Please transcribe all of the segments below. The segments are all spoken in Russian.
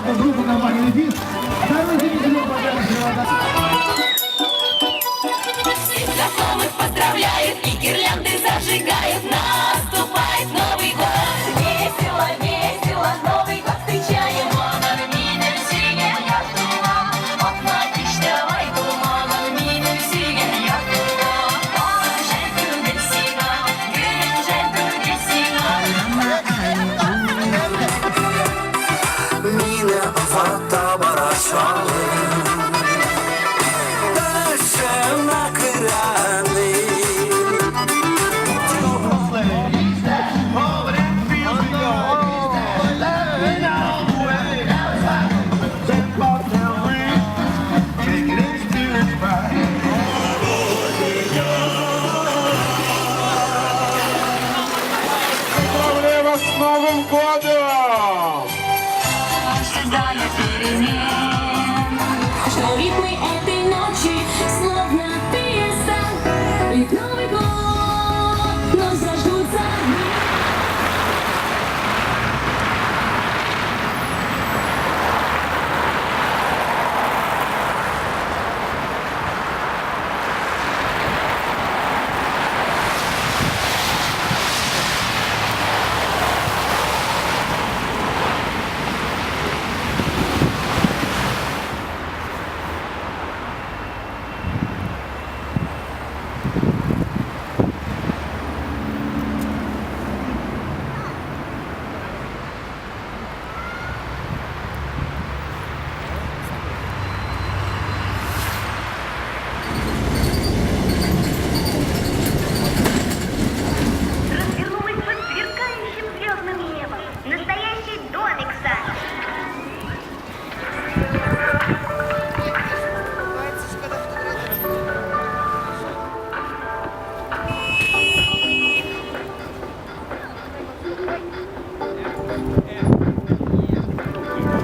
что группа компании «Лефис». Второй день подарок Всех знакомых поздравляет и гирлянды зажигает. Наступает Новый год. Весело, весело, Новый год встречаем. Маман минем сиген ятула. Отма тиштавай тумаман минем сиген ятула. Ой, жентуге сига, гүн жентуге сига. Мине фата барашалым. Дашына кыраным. Проблема с Новым годом! Ожидая перемен, что ритмы этой ночи словно пьеса. Ведь Новый год вновь зажгутся огни. Развернулась под сверкающим звездным небом. Настоящий домик, Саша.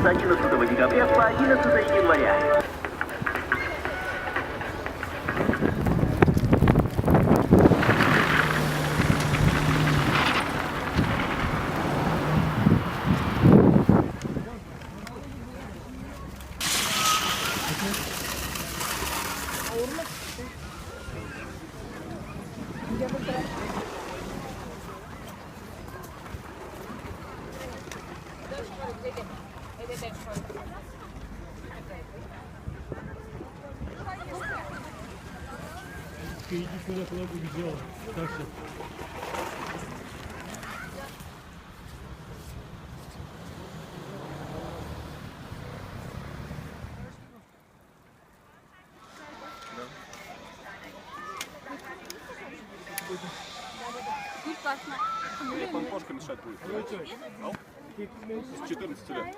С 11 декабря по 11 января. Иди сюда, куда побежала. Саша. Помпошка мешать будет. С 14 лет.